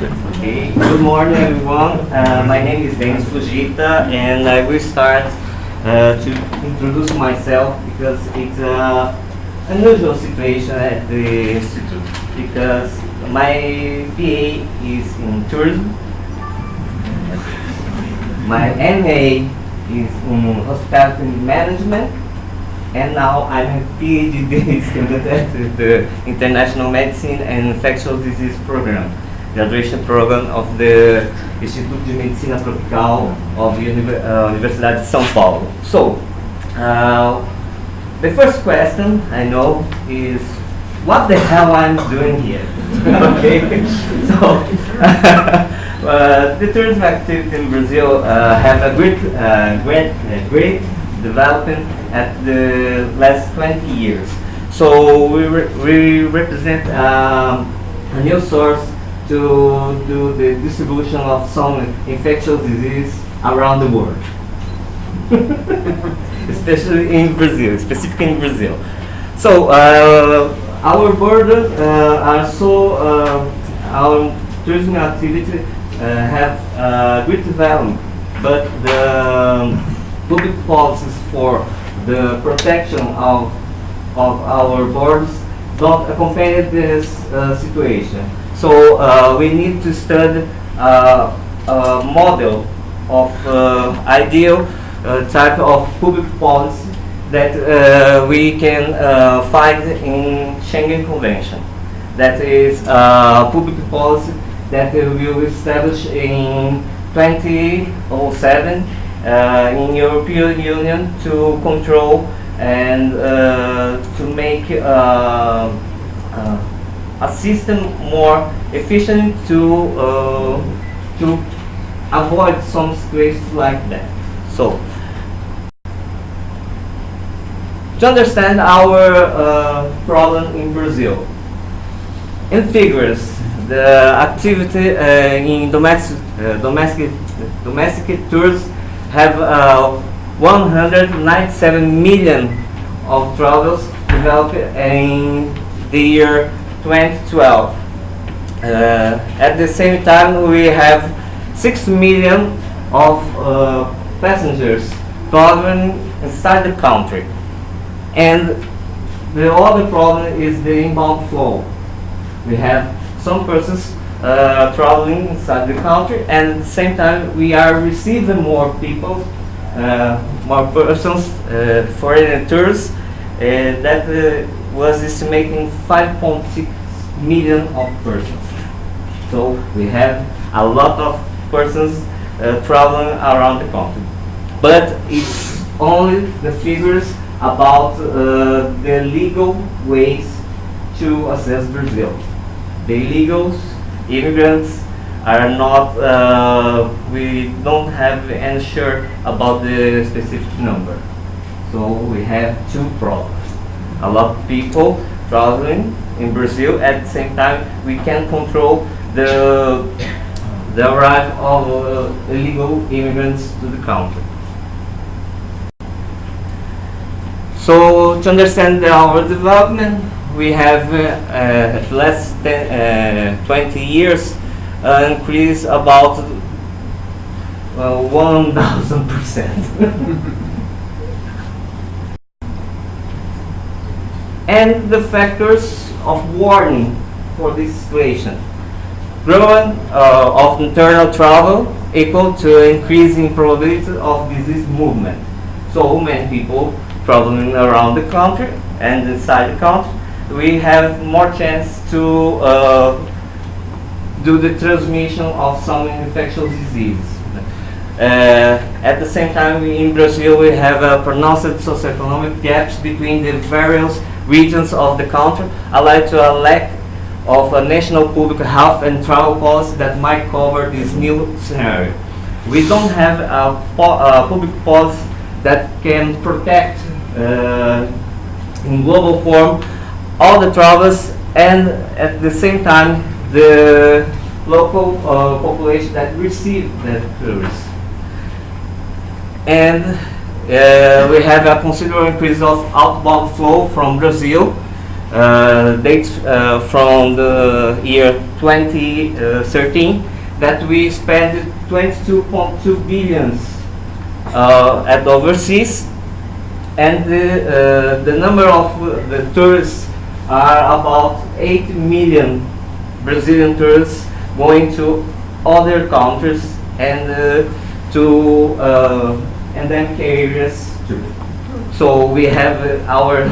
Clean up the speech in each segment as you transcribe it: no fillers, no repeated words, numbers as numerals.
Okay. Good morning, everyone. My name is Denis and I will start to introduce myself because it's an unusual situation at the institute because my BA is in tourism, my MA is in hospitality management, and now I'm a PhD student at the International Medicine and Infectious Disease Program, graduation program of the Instituto de Medicina Tropical of the Universidade de São Paulo. So, the first question I know is, what the hell I'm doing here? Okay, so the tourism activity in Brazil have a great development at the last 20 years. So we represent a new source to do the distribution of some infectious disease around the world, especially in Brazil, specifically in Brazil. So our borders are so our tourism activity have great development, but the public policies for the protection of our borders don't accompany this situation. So we need to study a model of ideal type of public policy that we can find in Schengen Convention. That is public policy that we will establish in 2007 in European Union to control and to make a system more efficient to avoid some situations like that. So, to understand our problem in Brazil, in figures, the activity in domestic tours have 197 million of travels developed in the year 2012. At the same time, we have 6 million of passengers traveling inside the country. And the other problem is the inbound flow. We have some persons traveling inside the country, and at the same time we are receiving more people, more persons, foreign tourists, that was estimating 5.6 million of persons. So we have a lot of persons traveling around the country. But it's only the figures about the legal ways to access Brazil. The illegals, immigrants, are not, we don't have any sure about the specific number. So we have two problems. A lot of people traveling in Brazil, at the same time we can control the arrival of illegal immigrants to the country. So to understand our development, we have at the last 20 years increase about 1,000%. And the factors of warning for this situation: growing of internal travel equal to increasing probability of disease movement. So many people traveling around the country and inside the country, we have more chance to do the transmission of some infectious disease. At the same time, in Brazil, we have pronounced socioeconomic gaps between the various regions of the country, allied to a lack of a national public health and travel policy that might cover this new scenario. We don't have a public policy that can protect in global form all the travelers, and at the same time the local population that receive the tourists. And we have a considerable increase of outbound flow from Brazil, dates from the year 2013, that we spent 22.2 billion at overseas, and the number of the tourists are about 8 million Brazilian tourists going to other countries and to endemic areas too. So we have our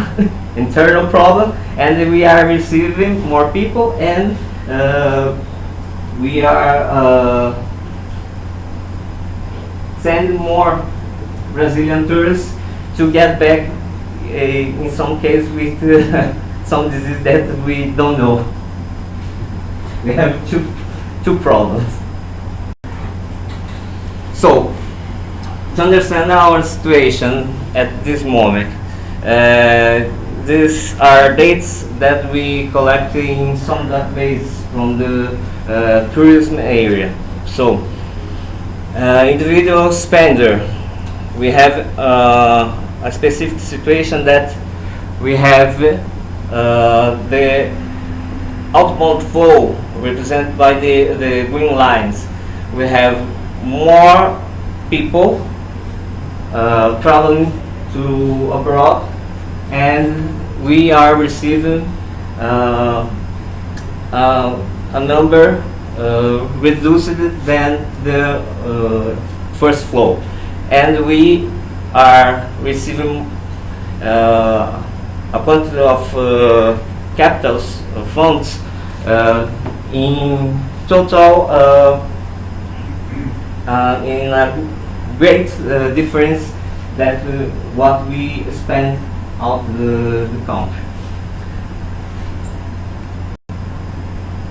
internal problem, and we are receiving more people, and we are sending more Brazilian tourists to get back, in some cases, with some disease that we don't know. We have two problems. So, to understand our situation at this moment, these are dates that we collect in some database from the tourism area. So, individual spender, we have a specific situation that we have the outbound flow represented by the green lines. We have more people traveling to abroad, and we are receiving a number reduced than the first flow, and we are receiving a quantity of capitals funds in total in a great difference that what we spend out the country.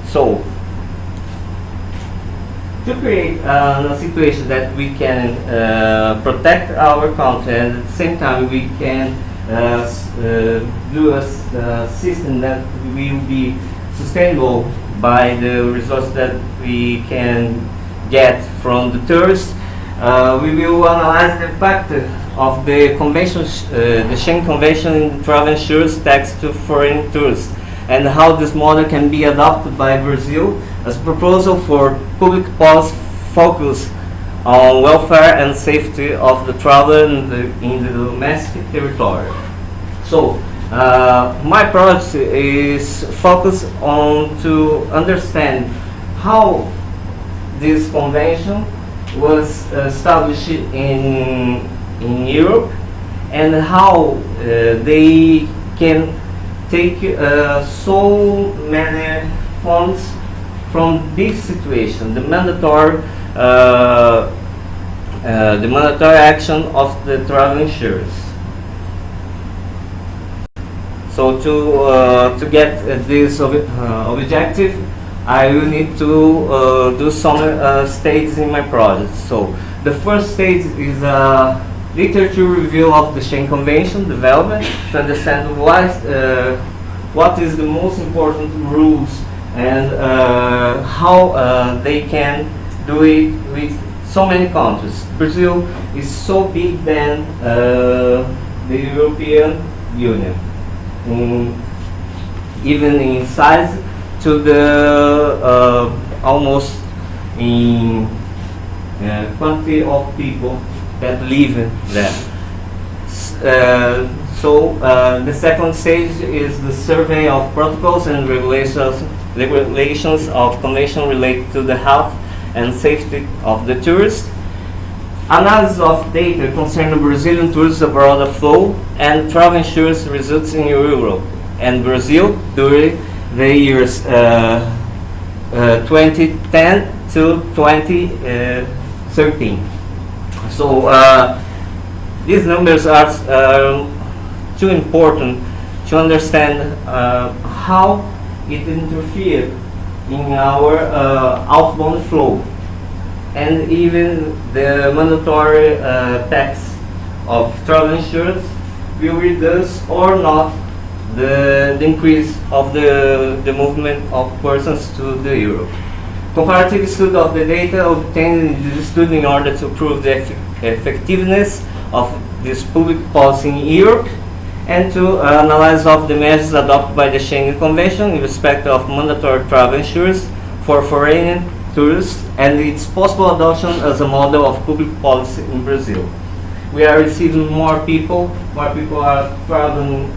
So, to create a situation that we can protect our country, and at the same time we can do a system that will be sustainable by the resources that we can get from the tourists, we will analyze the impact of the convention, the Schengen Convention in travel insurance tax to foreign tourists, and how this model can be adopted by Brazil as a proposal for public policy focus on welfare and safety of the traveler in the domestic territory. So, my project is focused on to understand how this convention was established in Europe, and how they can take so many funds from this situation, the mandatory action of the travel insurance. So to get this objective, I will need to do some stages in my project. So the first stage is a literature review of the Schengen Convention development to understand what is the most important rules, and how they can do it with so many countries. Brazil is so big than the European Union, even in size, to the almost in quantity of people that live there. So the second stage is the survey of protocols and regulations of convention related to the health and safety of the tourists. Analysis of data concerning Brazilian tourists abroad flow and travel insurance results in Europe and Brazil during the years 2010 to 2013. So these numbers are too important to understand how it interfered in our outbound flow, and even the mandatory tax of travel insurance will reduce or not the increase of the movement of persons to the Europe. Comparative study of the data obtained in this study in order to prove the effectiveness of this public policy in Europe, and to analyze of the measures adopted by the Schengen Convention in respect of mandatory travel insurance for foreign tourists and its possible adoption as a model of public policy in Brazil. We are receiving more people are traveling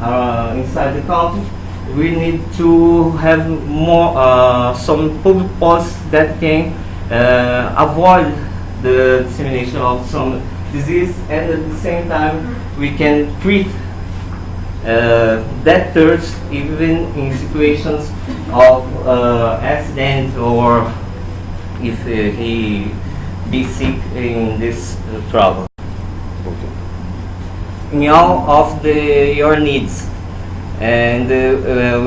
inside the country. We need to have more some public policy that can avoid the dissemination of some disease, and at the same time we can treat that tourist even in situations of accident, or if he be sick in this travel. In all of your needs, and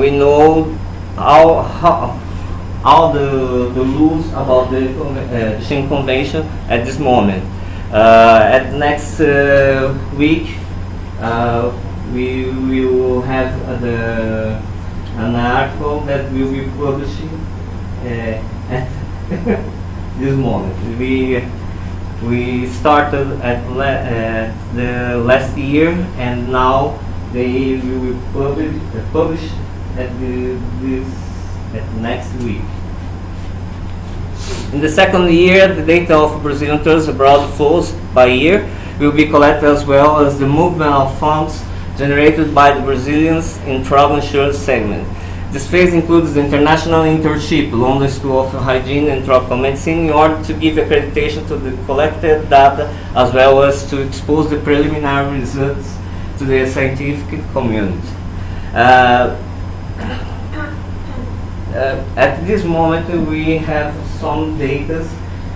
we know all the rules about the Schengen Convention at this moment. At next week, we will have an article that will be publishing at this moment. We started at the last year, and now they will be published at next week. In the second year, the data of Brazilian tourists abroad flows by year will be collected, as well as the movement of funds generated by the Brazilians in travel insurance segment. This phase includes the international internship, London School of Hygiene and Tropical Medicine, in order to give accreditation to the collected data, as well as to expose the preliminary results to the scientific community. At this moment, we have some data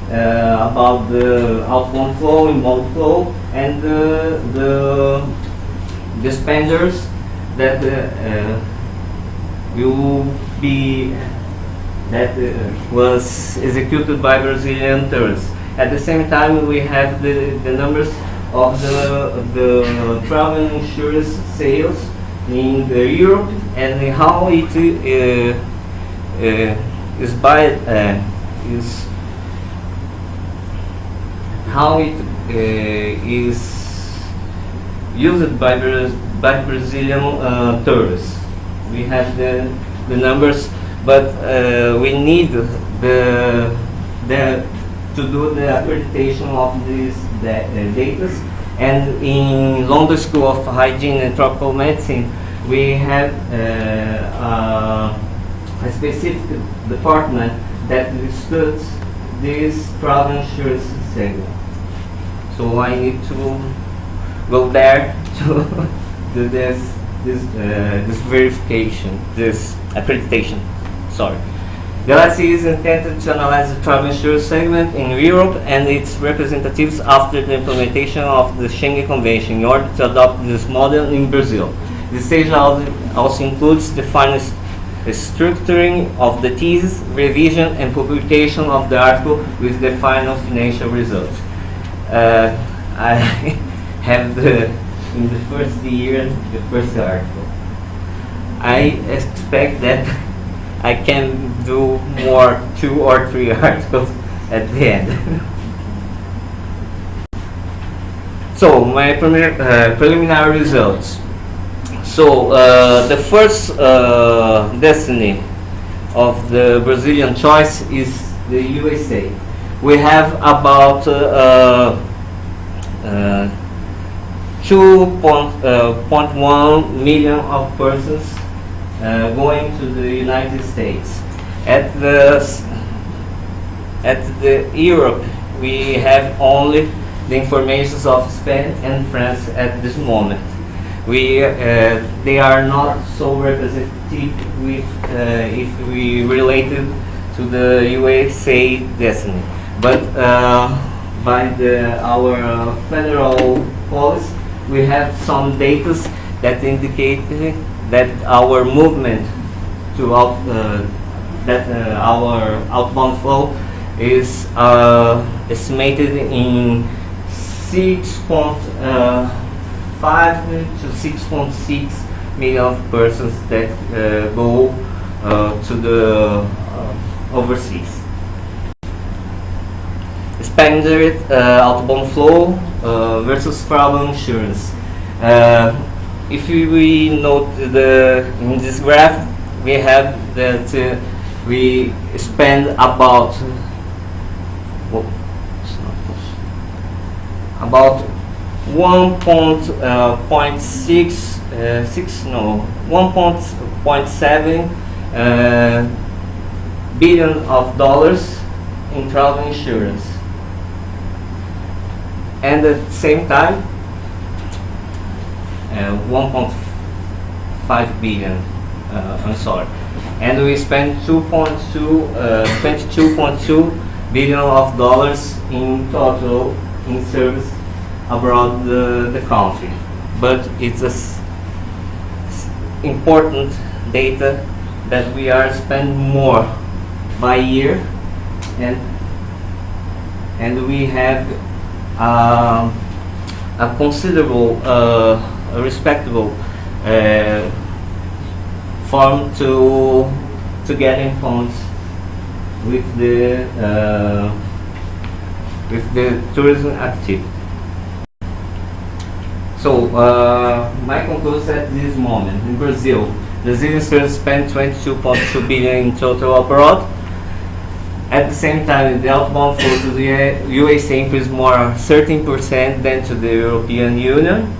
about the outbound flow, inbound flow, and the spenders that was executed by Brazilian tourists. At the same time, we have the numbers of the travel insurance sales in Europe, and how it is used by Brazilian tourists. We have the numbers, but we need to do the accreditation of these data. And in London School of Hygiene and Tropical Medicine, we have a specific department that studies this travel insurance segment. So I need to go there to do this verification, this accreditation. Sorry. The LSE is intended to analyze the travel insurance segment in Europe and its representatives after the implementation of the Schengen Convention in order to adopt this model in Brazil. This stage also includes the final structuring of the thesis, revision, and publication of the article with the final financial results. I have in the first year, the first article. I expect that I can do more 2 or 3 articles at the end. So my preliminary results. So the first destiny of the Brazilian choice is the USA. We have about 2.1 million of persons going to the United States. At the Europe, we have only the information of Spain and France at this moment. They are not so representative if we related to the USA destiny. But by our federal policy, we have some data that indicate that our movement to our outbound flow is estimated in 6.5 to 6.6 million persons that go to the overseas. Expanded outbound flow versus travel insurance. If we note in this graph, we have that we spend about about 1.7 billion of dollars in travel insurance, and at the same time 1.5 billion. I'm sorry, and we spend 22.2 billion of dollars in total in service abroad the country. But it's important data that we are spending more by year, and we have a considerable, a respectable form to get in funds with the tourism activity. So my conclusion at this moment: in Brazil, Brazilians spend 22.2 billion in total abroad. At the same time, the outbound flow to the USA increased more 13% than to the European Union,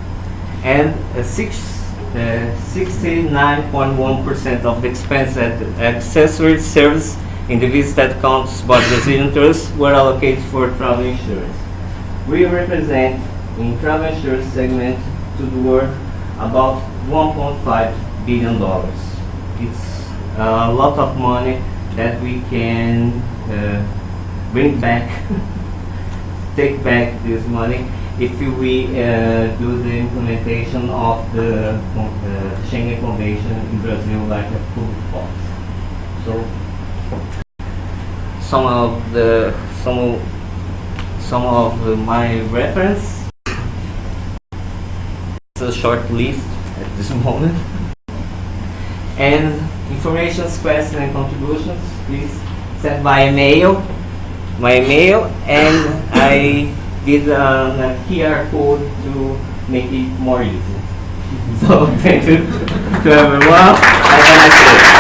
and 69.1% of the expense at accessory service in the visited countries by Brazilian tourists were allocated for travel insurance. We represent in travel insurance segment to the world about $1.5 billion. It's a lot of money that we can bring back, take back this money if we do the implementation of the Schengen Convention in Brazil like a full force. So some of my reference. It's a short list at this moment. And information, questions, and contributions, please send by mail. My mail, and I did a QR code to make it more easy. So thank you to everyone. Have a nice day.